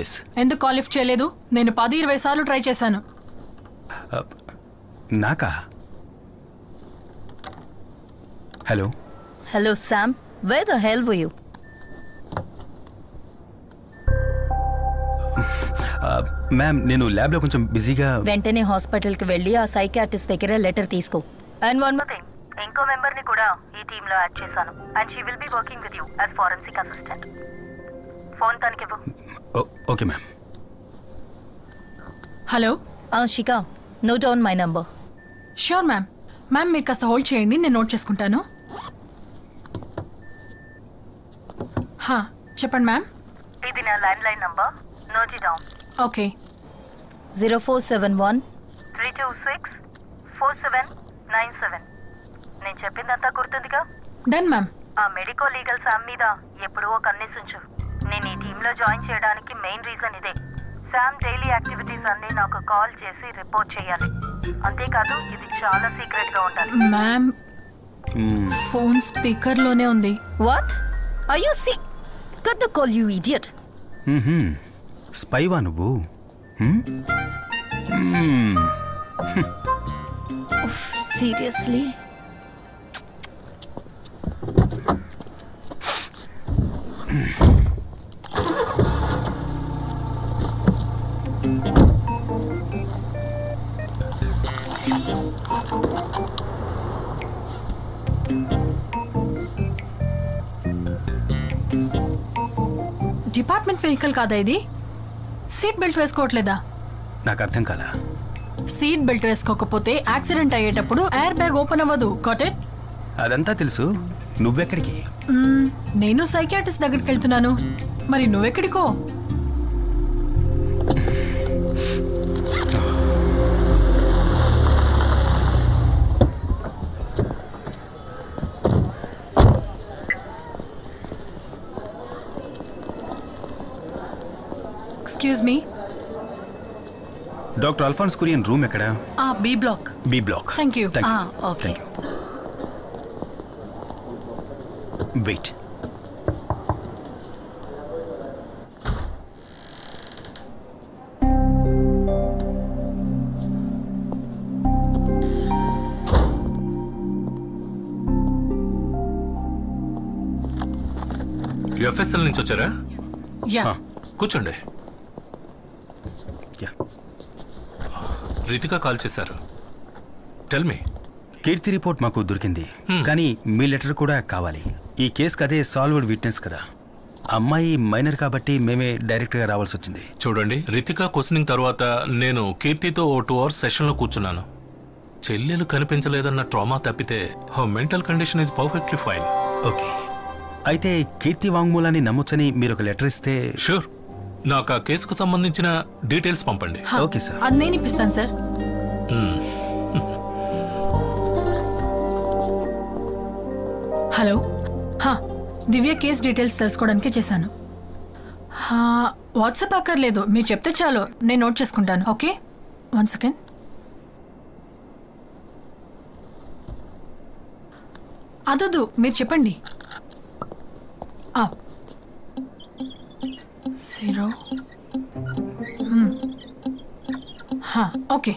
Yes. ఎందుకు call lift చేయలేదు? నేను 10-20 సార్లు ట్రై చేశాను. నాకా? Hello hello Sam, wear the hell were you? Ma'am నేను ల్యాబ్లో కొంచెం బిజీగా. వెంటనే హాస్పిటల్కి వెళ్ళి ఆ సైకియాట్రిస్ట్ దగ్గర లెటర్ తీసుకో. అండ్ వన్ మోర్ థింగ్, ఇంకో మెంబర్ని కూడా ఈ టీంలో యాడ్ చేశాను. And she will be working with you as forensic assistant. Phone తనకివ్వు. Okay ma'am. Hello Shikha, note down my number. Sure ma'am. Ma'am మీరు కాస్త హోల్డ్ చేయండి, నేను నోట్ చేసుకుంటాను. చెప్పండి మ్యామ్. ఇది నా landline number, note it down. Okay. 0471 326 4797. నేను చెప్పిందంతా గుర్తుందిగా? Done ma'am. ఆ మెడికో లీగల్ శామ్ మీద ఎప్పుడూ ఒక కన్నేసుంచు. నేను ఈ టీంలో జాయిన్ చేయడానికి మెయిన్ రీజన్ ఇదే. శామ్ డైలీ యాక్టివిటీస్ అన్ని నాకు కాల్ చేసి రిపోర్ట్ చేయాలి. అంతేకాదు ఇది చాలా సీక్రెట్ గా ఉండాలి. మ్యామ్ ఫోన్ స్పీకర్ లోనే ఉంది. What are you see? Cut the call you idiot. స్పైవా నువ్వు? సీరియస్లీ? డిపార్ట్మెంట్ వెహికల్ కాదా ఇది? సీట్ బెల్ట్ వేసుకోవట్లేదా? నాకు అర్థం కాలా. సీట్ బెల్ట్ వేసుకోకపోతే యాక్సిడెంట్ అయ్యేటప్పుడు ఎయిర్ బ్యాగ్ ఓపెన్ అవ్వదు. Got it? అదంతా తెలుసు. నువ్వెక్కడికి? నేను సైకియాట్రిస్ట్ దగ్గరికి వెళ్తున్నాను. మరి నువ్వెక్కడికో? Excuse me. Doctor Alphonse Kurian room ఎక్కడ? B block. B block. Thank you. Okay. Wait. FSL నుంచి వచ్చారా? యా. కూర్చోండి. రితిక కాల్ చేశారు. Tell me. కీర్తి రిపోర్ట్ మాకు దొరికింది, కానీ మీ లెటర్ కూడా కావాలి. ఈ కేసుకి అదే సాల్వ్డ్ విట్నెస్ కదా. అమ్మాయి మైనర్ కాబట్టి మేమే డైరెక్ట్గా రావాల్సి వచ్చింది. చూడండి, రితిక క్వశ్చనింగ్ తర్వాత నేను కీర్తితో 2 hours సెషన్లో కూర్చున్నాను. చెల్లెలు కనిపించలేదన్న ట్రామా తప్పితే her mental condition is perfectly fine. Okay, అయితే కీర్తి వాంగ్మూలాన్ని నమ్మొచ్చని మీరు ఒక లెటర్ ఇస్తే. షూర్. నాకు ఆ కేసుకు సంబంధించిన డీటెయిల్స్ పంపండి. Okay sir. అది నేను ఇప్పిస్తాను సార్. హలో. దివ్య కేస్ డీటెయిల్స్ తెలుసుకోవడానికి చేశాను. వాట్సాప్ అక్కర్లేదు, మీరు చెప్తే చాలు, నేను నోట్ చేసుకుంటాను. Okay, 1 second. అదొద్దు, మీరు చెప్పండి. 0. ఓకే.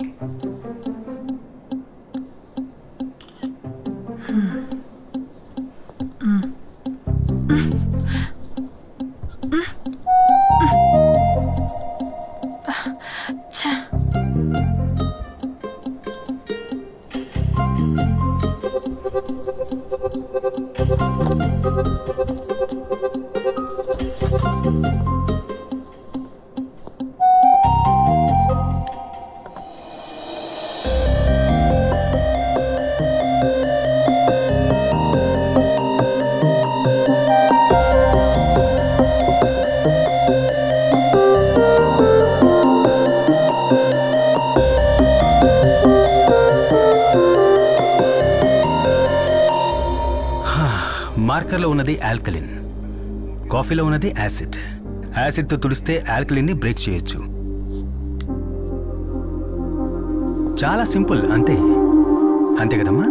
మార్కర్లో ఉన్నది ఆల్కలిన్, కాఫీలో ఉన్నది యాసిడ్. యాసిడ్తో తుడిస్తే ఆల్కలిన్ని బ్రేక్ చేయొచ్చు. చాలా సింపుల్, అంతే. అంతే కదమ్మా?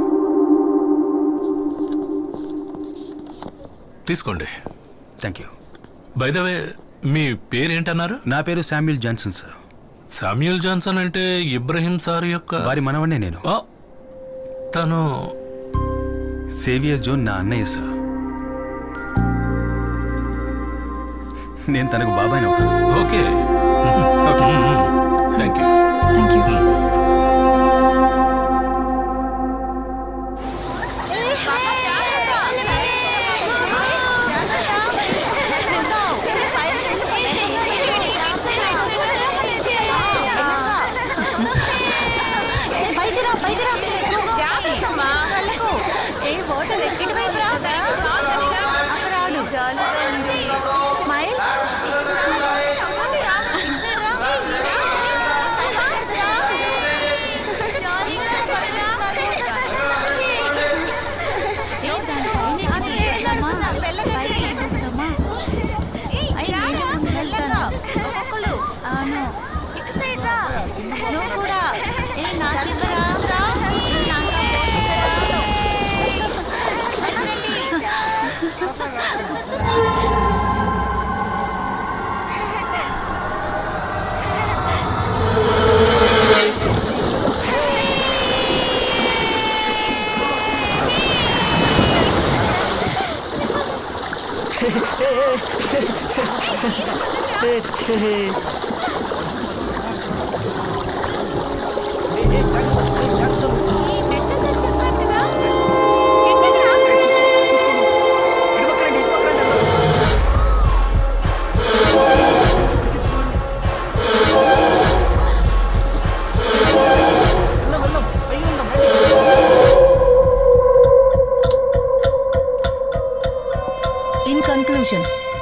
తీసుకోండి. Thank you. By the way, మీ పేరేంటన్నారు? నా పేరు Samuel Johnson sir. Samuel Johnson అంటే ఇబ్రహీం సార్ యొక్క వారి మనవన్నే నేను. తను సేవియర్ జోన్ నా అన్నయ్య సార్. నేను తనకు బాబాయ్ అవుతాను. Okay okay sir. Thank you. Thank you.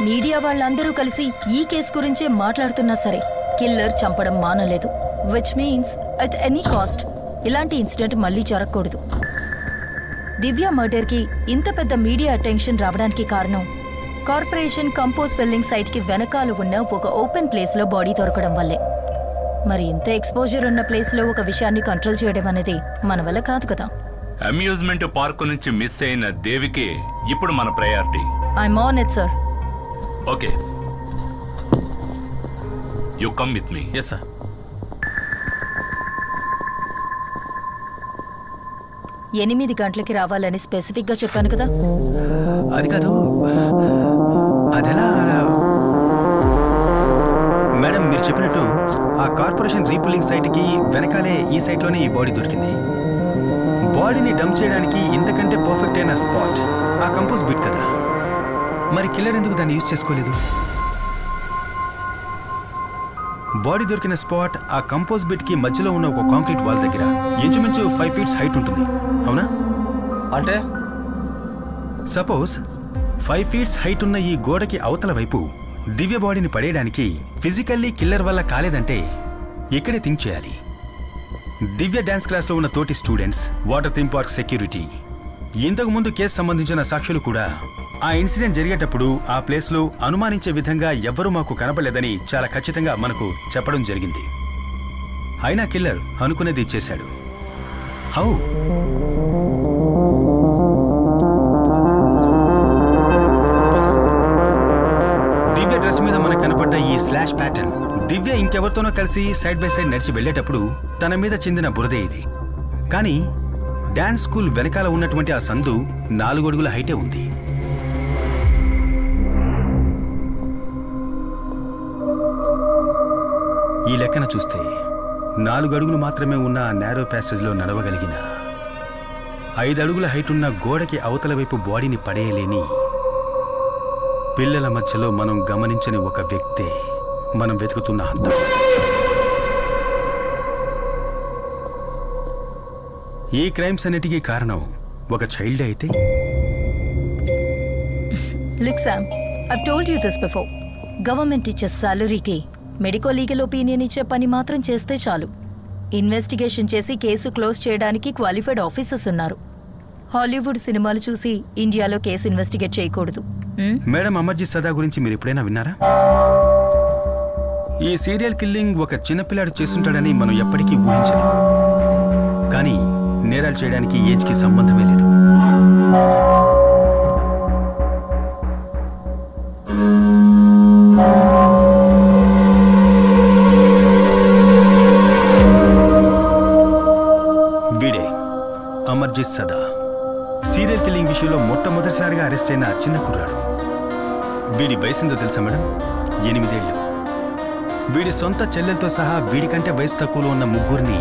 Media వాళ్ళందరూ కలిసి ఈ కేసు గురించే మాట్లాడుతున్నా సరే కిల్లర్ చంపడం మానలేదు. Which means at any cost ఇలాంటి ఇన్సిడెంట్ మళ్ళీ జరగకూడదు. దివ్య మర్డర్కి ఇంత పెద్ద మీడియా అటెన్షన్ రావడానికి కారణం కార్పొరేషన్ కంపోజ్ ఫిల్లింగ్ సైట్కి వెనకాల ఉన్న ఒక ఓపెన్ ప్లేస్లో బాడీ దొరకడం వల్లే. మరి ఇంత ఎక్స్పోజర్ ఉన్న ప్లేస్లో ఒక విషయాన్ని కంట్రోల్ చేయడం అనేది మన వల్ల కాదు కదా. అమ్యూజ్మెంట్ పార్క్ నుంచి మిస్ అయిన దేవికి ఇప్పుడు మన priority. I'm on it sir. Okay, you come with me. Yes sir. ఎనిమిది గంటలకి రావాలని స్పెసిఫిక్ గా చెప్పాను కదా. అది కాదు, అదెలా మేడం? మీరు చెప్పినట్టు ఆ కార్పొరేషన్ రీపుల్లింగ్ సైట్కి వెనకాలే ఈ సైట్లోనే ఈ బాడీ దొరికింది. బాడీని డంప్ చేయడానికి ఇంతకంటే పర్ఫెక్ట్ అయిన స్పాట్ ఆ కంపోజ్ బిట్ కదా. మరి కిల్లర్ ఎందుకు దాన్ని యూజ్ చేసుకోలేదు? బాడీ దొరికిన స్పాట్ ఆ కంపోజ్ బిట్కి మధ్యలో ఉన్న ఒక కాంక్రీట్ వాల్ దగ్గర ఇంచుమించు 5 feet హైట్ ఉంటుంది, అవునా? అంటే సపోజ్ 5 feet హైట్ ఉన్న ఈ గోడకి అవతల వైపు దివ్య బాడీని పడేయడానికి ఫిజికల్లీ కిల్లర్ వల్ల కాలేదంటే ఇక్కడే థింక్ చేయాలి. దివ్య డ్యాన్స్ క్లాస్లో ఉన్న తోటి students, water theme park security, ఇంతకు ముందు కేసు సంబంధించిన సాక్షులు కూడా ఆ ఇన్సిడెంట్ జరిగేటప్పుడు ఆ ప్లేస్లో అనుమానించే విధంగా ఎవ్వరూ మాకు కనపడలేదని చాలా ఖచ్చితంగా మనకు చెప్పడం జరిగింది. అయినా కిల్లర్ అనుకునేది చేశాడు. హౌ? దివ్య డ్రెస్ మీద మనకు కనపడ్డ ఈ స్లాష్ ప్యాటర్న్ దివ్య ఇంకెవరితోనో కలిసి సైడ్ బై సైడ్ నడిచి వెళ్లేటప్పుడు తన మీద చెందిన బురదే ఇది. కానీ డాన్స్ స్కూల్ వెనకాల ఉన్నటువంటి ఆ సందు 4 అడుగుల హైటే ఉంది. ఈ లెక్కన చూస్తే 4 అడుగులు మాత్రమే ఉన్న ఆ నేరో ప్యాసేజ్లో నడవగలిగిన 5 అడుగుల హైట్ ఉన్న గోడకి అవతల వైపు బాడీని పడేయలేని పిల్లల మధ్యలో మనం గమనించని ఒక వ్యక్తే మనం వెతుకుతున్న హంతకుడు. ఈ క్రైమ్స్ అన్నిటికీ కారణం ఒక చైల్డ్ అయితే? Look Sam, I've told you this before. Government ఇచ్చే సాలరీకి మెడికో లీగల్ ఒపీనియన్ ఇచ్చే పని మాత్రం చేస్తే చాలు. ఇన్వెస్టిగేషన్ చేసి కేసు క్లోజ్ చేయడానికి క్వాలిఫైడ్ ఆఫీసర్స్ ఉన్నారు. హాలీవుడ్ సినిమాలు చూసి ఇండియాలో కేసు ఇన్వెస్టిగేట్ చేయకూడదు. మేడం, అమర్జిత్ సదా గురించి మీరు ఎప్పుడైనా విన్నారా? ఈ సీరియల్ కిల్లింగ్ ఒక చిన్నపిల్లాడు చేస్తుంటాడని మనం ఎప్పటికీ ఊహించలేం. కానీ నేరాలు చేయడానికి ఏజ్కి సంబంధమే లేదు. సుర్జిత్ సదా సీరియల్ కిల్లింగ్ విషయంలో మొట్టమొదటిసారిగా అరెస్ట్ అయిన చిన్న కుర్రాడు. వీడి వయసుందో తెలుసా మేడం? 8 ఏళ్ళు. వీడి సొంత చెల్లెలతో సహా వీడికంటే వయసు తక్కువలో ఉన్న ముగ్గురిని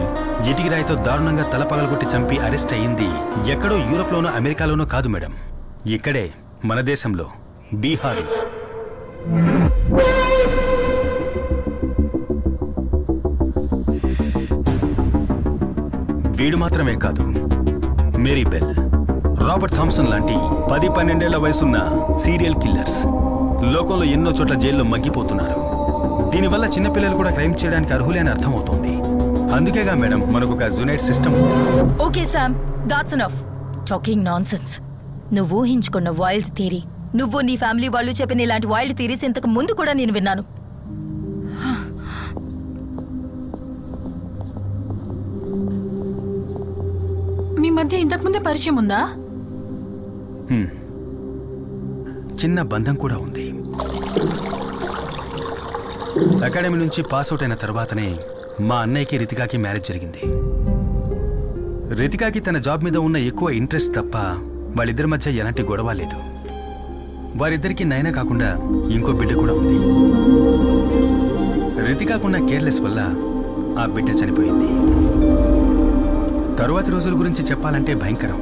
ఇటికిరాయితో దారుణంగా తల పగలగొట్టి చంపి అరెస్ట్ అయ్యింది ఎక్కడో యూరోప్లోనో అమెరికాలోనో కాదు మేడం, ఇక్కడే మన దేశంలో, బీహార్. వీడు మాత్రమే కాదు, మేరీ బెల్, రాబర్ట్ థామ్సన్ లాంటి 10-12 ఏళ్ల వయసున్న సీరియల్ కిల్లర్స్ లోకంలో ఎన్నో చోట్ల జైల్లో మగ్గిపోతున్నారు. దీనివల్ల చిన్నపిల్లలు కూడా క్రైమ్ చేయడానికి అర్హులే అని అర్థమవుతోంది. అందుకేగా మేడం మనకొక జునైట్ system. Okay Sam, that's enough talking nonsense. నువ్వు ఊహించుకున్న వైల్డ్ థియరీ, నువ్వు నీ ఫ్యామిలీ వాళ్ళు చెప్పిన ఇలాంటి వైల్డ్ థియరీస్ ఇంతకు ముందు కూడా నేను విన్నాను. మీ మధ్య ఇంతకుముందే పరిచయం ఉందా? చిన్న బంధం కూడా ఉంది. అకాడమీ నుంచి పాస్అవుట్ అయిన తర్వాతనే మా అన్నయ్యకి రితికాకి మ్యారేజ్ జరిగింది. రితికాకి తన జాబ్ మీద ఉన్న ఎక్కువ ఇంట్రెస్ట్ తప్ప వాళ్ళిద్దరి మధ్య ఎలాంటి గొడవ లేదు. వారిద్దరికీ నైనా కాకుండా ఇంకో బిడ్డ కూడా ఉంది. రితికాకున్న కేర్లెస్ వల్ల ఆ బిడ్డ చనిపోయింది. తరువాతి రోజుల గురించి చెప్పాలంటే భయంకరం.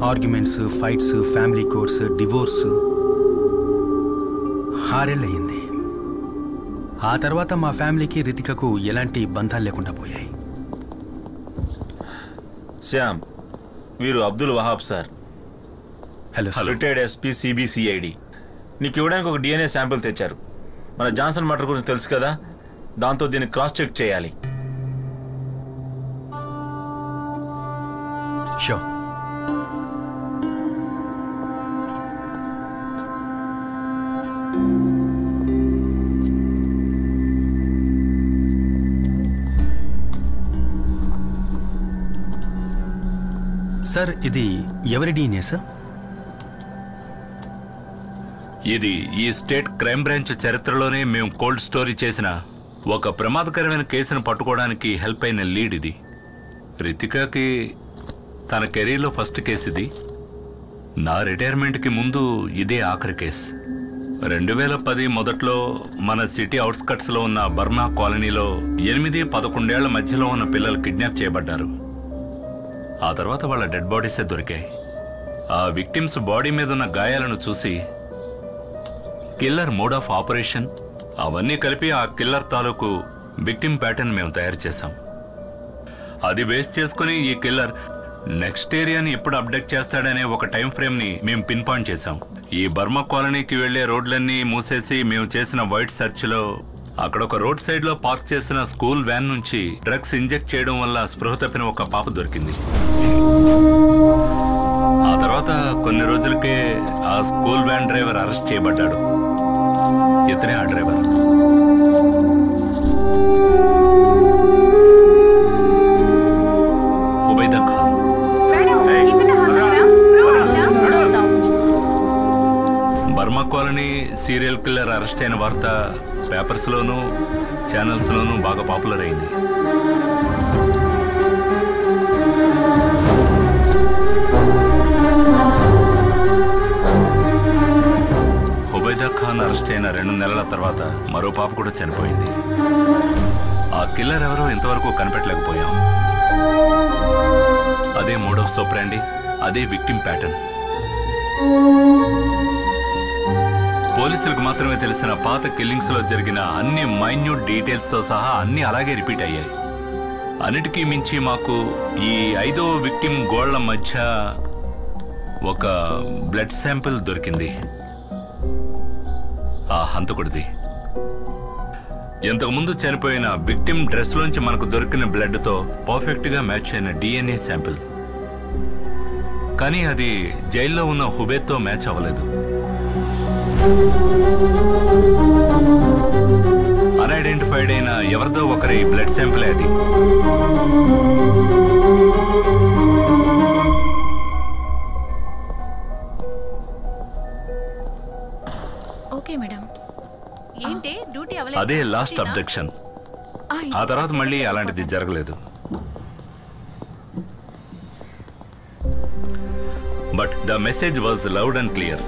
Arguments, fights, family courts, divorce. 6 ఏళ్ళు అయ్యింది. ఆ తర్వాత మా ఫ్యామిలీకి రితికకు ఎలాంటి బంధాలు లేకుండా పోయాయి. శ్యామ్, వీరు Abdul Wahab sir. Hello sir. Retired SP CBCID. నీకు ఇవ్వడానికి ఒక DNA శాంపిల్ తెచ్చారు. మన జాన్సన్ మర్డర్ గురించి తెలుసు కదా, దాంతో దీన్ని క్రాస్ చెక్ చేయాలి. షో. సార్, ఇది ఎవరి DNA సార్? ఇది ఈ స్టేట్ క్రైమ్ బ్రాంచ్ చరిత్రలోనే మేము కోల్డ్ స్టోరీ చేసిన ఒక ప్రమాదకరమైన కేసును పట్టుకోవడానికి హెల్ప్ అయిన లీడ్ ఇది. రితికాకి తన కెరీర్లో ఫస్ట్ కేసు ఇది. నా రిటైర్మెంట్కి ముందు ఇదే ఆఖరి కేసు. 2010 మొదట్లో మన సిటీ అవుట్స్కట్స్లో ఉన్న బర్మా కాలనీలో 8-11 ఏళ్ల మధ్యలో ఉన్న పిల్లలు కిడ్నాప్ చేయబడ్డారు. ఆ తర్వాత వాళ్ళ డెడ్ బాడీసే దొరికాయి. ఆ విక్టిమ్స్ బాడీ మీద ఉన్న గాయాలను చూసి కిల్లర్ మోడ్ ఆఫ్ ఆపరేషన్ అవన్నీ కలిపి ఆ కిల్లర్ తాలూకు విక్టిమ్ ప్యాటర్న్ మేము తయారు చేశాం. అది బేస్ చేసుకుని ఈ కిల్లర్ నెక్స్ట్ ఏరియాని ఎప్పుడు అప్డేట్ చేస్తాడనే ఒక టైం ఫ్రేమ్ని మేము పిన్ పాయింట్ చేశాం. ఈ బర్మా కాలనీకి వెళ్లే రోడ్లన్నీ మూసేసి మేము చేసిన వైట్ సెర్చ్లో అక్కడ ఒక రోడ్ సైడ్లో పార్క్ చేసిన స్కూల్ వ్యాన్ నుంచి డ్రగ్స్ ఇంజెక్ట్ చేయడం వల్ల స్పృహ తప్పిన ఒక పాప దొరికింది. ఆ తర్వాత కొన్ని రోజులకే ఆ స్కూల్ వ్యాన్ డ్రైవర్ అరెస్ట్ చేయబడ్డాడు. ఇతనే ఆ driver. Hubaida Khan. Burma colony serial killer arrest అయిన వార్త పేపర్స్లోనూ ఛానల్స్లోనూ బాగా పాపులర్ అయింది. హుబైదా ఖాన్ అరెస్ట్ అయిన 2 నెలల తర్వాత మరో పాప కూడా చనిపోయింది. ఆ కిల్లర్ ఎవరో ఇంతవరకు కనిపెట్టలేకపోయాం. అదే మోడ్ ఆఫ్ సోప్రాండి, అదే విక్టిమ్ ప్యాటర్న్. పోలీసులకు మాత్రమే తెలిసిన పాత కిల్లింగ్స్ లో జరిగిన అన్ని మైన్యూట్ డీటెయిల్స్ తో సహా అన్ని అలాగే రిపీట్ అయ్యాయి. అన్నిటికీ మించి మాకు ఈ 5వ విక్టిమ్ గోళ్ల మధ్య ఒక బ్లడ్ శాంపిల్ దొరికింది. ఆ హంతకుడిది. ఇంతకుముందు చనిపోయిన విక్టిమ్ డ్రెస్ లోంచి మనకు దొరికిన బ్లడ్ తో పర్ఫెక్ట్ గా మ్యాచ్ అయిన DNA శాంపిల్. కానీ అది జైల్లో ఉన్న హుబేద్తో మ్యాచ్ అవ్వలేదు. అన్ఐడెంటిఫైడ్ అయిన ఎవరిదో ఒకరి బ్లడ్ శాంపిల్ అది. Okay madam. ఏంటి డ్యూటీ అదే లాస్ట్ అబ్డక్షన్. ఆ తర్వాత మళ్ళీ అలాంటిది జరగలేదు. But the message was loud and clear.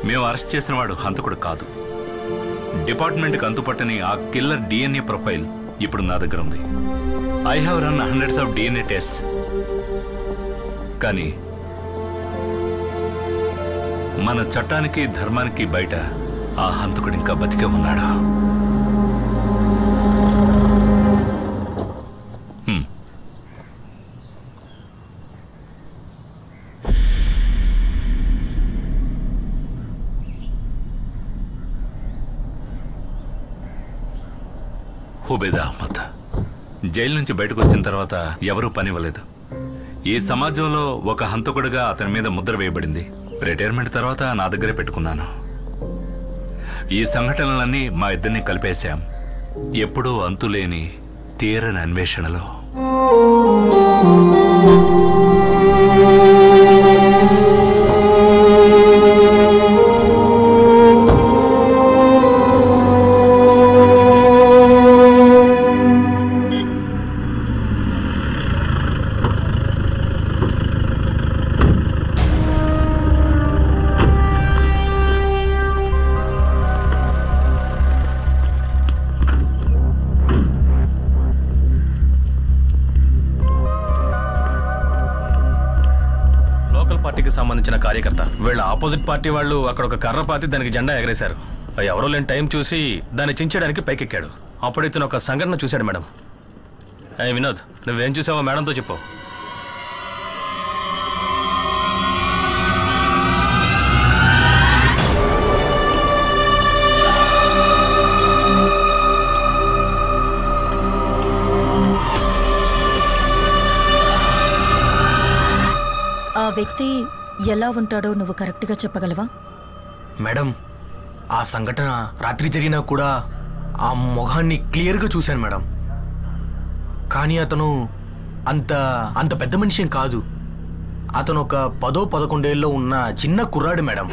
మేము అరెస్ట్ చేసిన వాడు హంతకుడు కాదు. డిపార్ట్మెంట్కి అంతుపట్టని ఆ కిల్లర్ డిఎన్ఏ ప్రొఫైల్ ఇప్పుడు నా దగ్గర ఉంది. I have run hundreds of DNA test. కానీ మన చట్టానికి ధర్మానికి బయట ఆ హంతకుడు ఇంకా బతికే ఉన్నాడు. హుబేద్ అహ్మద్ జైలు నుంచి బయటకు వచ్చిన తర్వాత ఎవరూ పనివ్వలేదు. ఈ సమాజంలో ఒక హంతకుడిగా అతని మీద ముద్ర వేయబడింది. రిటైర్మెంట్ తర్వాత నా దగ్గరే పెట్టుకున్నాను. ఈ సంఘటనలన్నీ మా ఇద్దరిని కలిపేశాం. ఎప్పుడూ అంతులేని తీరని అన్వేషణలో. సంబంధించిన కార్యకర్త వీళ్ళ ఆపోజిట్ పార్టీ వాళ్ళు అక్కడ ఒక కర్ర పాతి దానికి జెండా ఎగరేశారు. ఎవరో లేని టైం చూసి దాన్ని చించడానికి పైకెక్కాడు. అప్పుడు ఇతను ఒక సంఘటన చూశాడు మేడం. వినోద్, నువ్వేం చూసావో మేడంతో చెప్పు. ఆ వ్యక్తి ఎలా ఉంటాడో నువ్వు కరెక్ట్గా చెప్పగలవా? మేడం, ఆ సంఘటన రాత్రి జరిగినా కూడా ఆ మొహాన్ని క్లియర్గా చూశాను మేడం. కానీ అతను అంత పెద్ద మనిషి ఏం కాదు. అతను ఒక 10-11 ఉన్న చిన్న కుర్రాడు మేడం.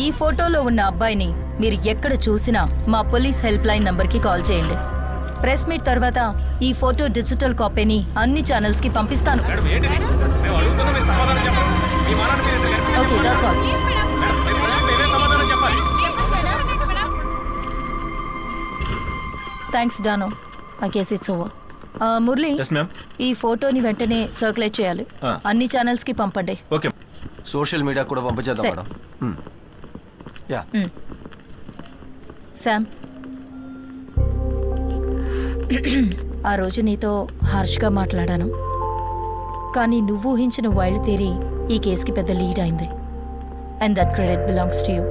ఈ ఫోటోలో ఉన్న అబ్బాయిని మీరు ఎక్కడ చూసినా మా పోలీస్ హెల్ప్ లైన్ నంబర్కి కాల్ చేయండి. ప్రెస్ మీట్ తర్వాత ఈ ఫోటో డిజిటల్ కాపీని అన్ని ఛానల్స్ కి పంపిస్తాను. Okay, that's all. Thanks Danno. I guess it's over. Murali, ఈ ఫోటోని వెంటనే సర్క్యులేట్ చేయాలి. అన్ని ఛానల్స్ కి పంపండి. ఓకే, సోషల్ మీడియా కూడా పంపించేద్దాం మేడం. యా. శామ్, ఆ రోజు నీతో హార్ష్గా మాట్లాడాను, కానీ నువ్వు ఊహించిన వైల్డ్ థియరీ ఈ కేసుకి పెద్ద లీడ్ అయింది. And that credit belongs to you.